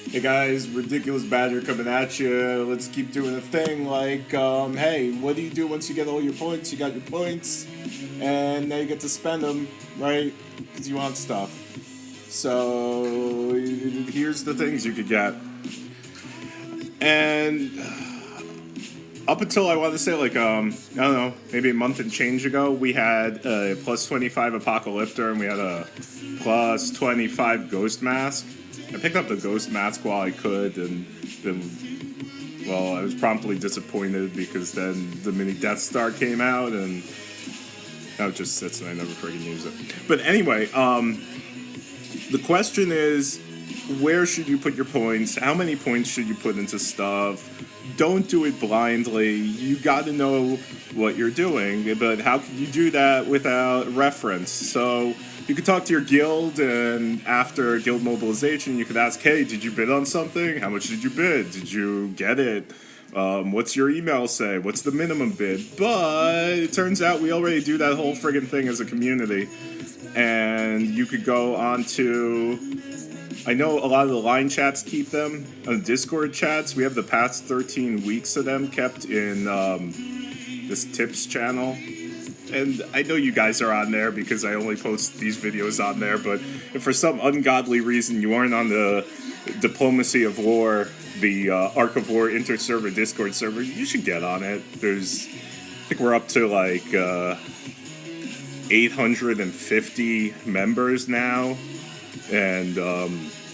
Hey guys, Ridiculous Badger coming at you. Let's keep doing the thing. Like, hey, what do you do once you get all your points? You got your points, and now you get to spend them, right? Because you want stuff. So, here's the things you could get. And up until I want to say, like, I don't know, maybe a month and change ago, we had a plus 25 Apocalyptor and we had a plus 25 Ghost Mask. I picked up the Ghost Mask while I could, and then, well, I was promptly disappointed because then the mini Death Star came out, and now it just sits and I never freaking use it. But anyway, the question is, where should you put your points? How many points should you put into stuff? Don't do it blindly. You got to know what you're doing, but how can you do that without reference? So you could talk to your guild, and after guild mobilization, you could ask, hey, did you bid on something? How much did you bid? Did you get it? What's your email say? What's the minimum bid? But it turns out we already do that whole friggin' thing as a community. And you could go on to... I know a lot of the line chats keep them. On Discord chats, we have the past 13 weeks of them kept in this tips channel. And I know you guys are on there because I only post these videos on there, but if for some ungodly reason you aren't on the Diplomacy of War, the Ark of War inter-server Discord server, you should get on it. I think we're up to like 850 members now, and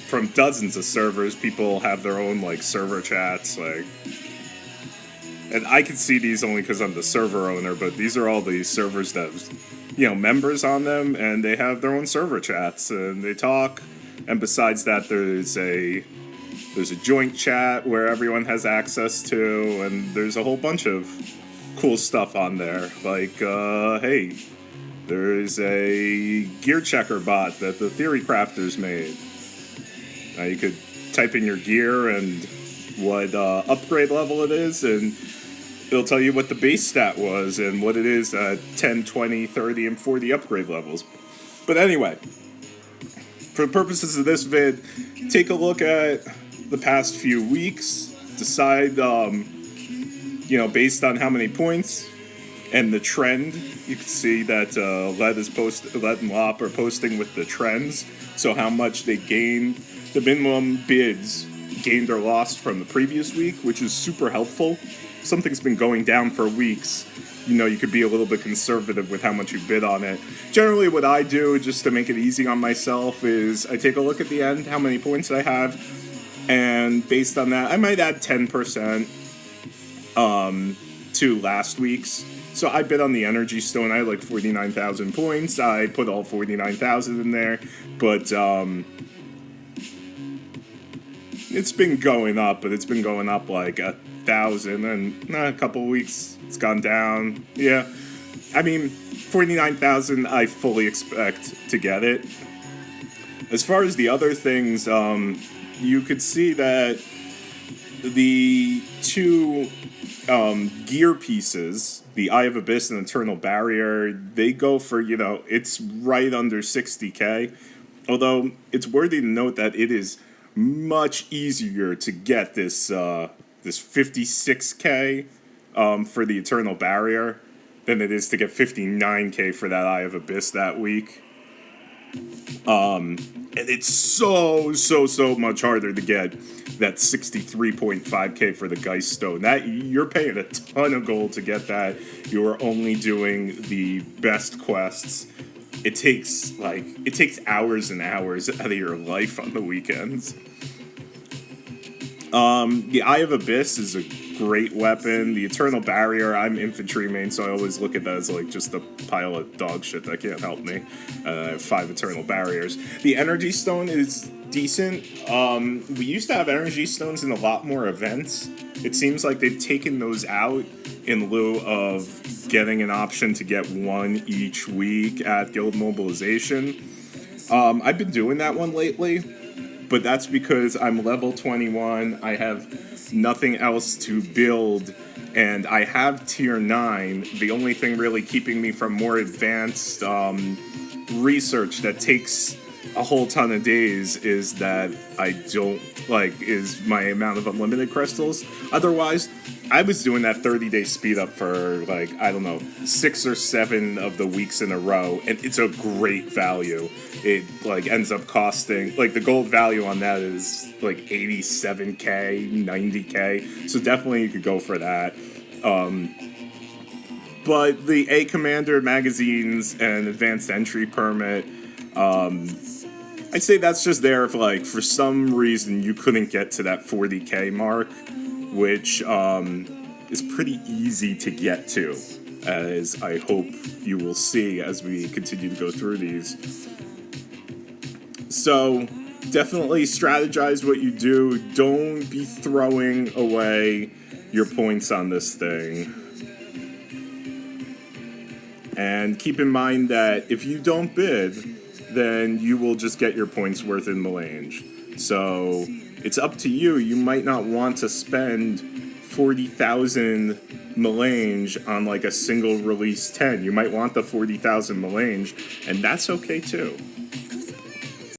from dozens of servers, people have their own like server chats, like. And I can see these only because I'm the server owner, but these are all the servers that have, members on them, and they have their own server chats, and they talk. And besides that, there's a joint chat where everyone has access to, and there's a whole bunch of cool stuff on there. Like, hey, there's a gear checker bot that the Theory Crafters made. You could type in your gear and what upgrade level it is, and it'll tell you what the base stat was and what it is at 10, 20, 30, and 40 upgrade levels. But anyway, for the purposes of this vid, take a look at the past few weeks, decide, based on how many points and the trend. You can see that Led and Lop are posting with the trends, so how much they gain, the minimum bids gained or lost from the previous week, which is super helpful. Something's been going down for weeks, you could be a little bit conservative with how much you bid on it. Generally, what I do, just to make it easy on myself, is I take a look at the end, how many points I have, and based on that, I might add 10% to last week's. So I bid on the Energy Stone. I had like 49,000 points. I put all 49,000 in there, but it's been going up, but it's been going up like 1,000, and a couple of weeks it's gone down. Yeah, I mean, 49,000, I fully expect to get it. As far as the other things, you could see that the two gear pieces, the Eye of Abyss and Eternal Barrier, they go for, it's right under 60k. Although it's worthy to note that it is much easier to get this 56k for the Eternal Barrier than it is to get 59k for that Eye of Abyss that week. And it's so much harder to get that 63.5k for the Geist Stone. That you're paying a ton of gold to get that. You are only doing the best quests. It takes hours and hours out of your life on the weekends. The Eye of Abyss is a great weapon. The Eternal Barrier, I'm infantry main, so I always look at that as like just a pile of dog shit that can't help me. I have 5 Eternal Barriers. The Energy Stone is decent. We used to have Energy Stones in a lot more events. It seems like they've taken those out in lieu of getting an option to get one each week at Guild Mobilization. I've been doing that one lately, but that's because I'm level 21, I have nothing else to build, and I have tier 9. The only thing really keeping me from more advanced research that takes a whole ton of days is that I don't like is my amount of unlimited crystals. Otherwise, I was doing that 30-day speed up for like I don't know 6 or 7 of the weeks in a row, and it's a great value. It like ends up costing like the gold value on that is like 87k, 90k. So definitely you could go for that. But the A Commander magazines and advanced entry permit, I'd say that's just there if, like, for some reason you couldn't get to that 40k mark, which is pretty easy to get to, as I hope you will see as we continue to go through these. So, definitely strategize what you do. Don't be throwing away your points on this thing. And keep in mind that if you don't bid, then you will just get your points worth in Melange. So it's up to you. You might not want to spend 40,000 Melange on like a single release 10. You might want the 40,000 Melange, and that's okay too.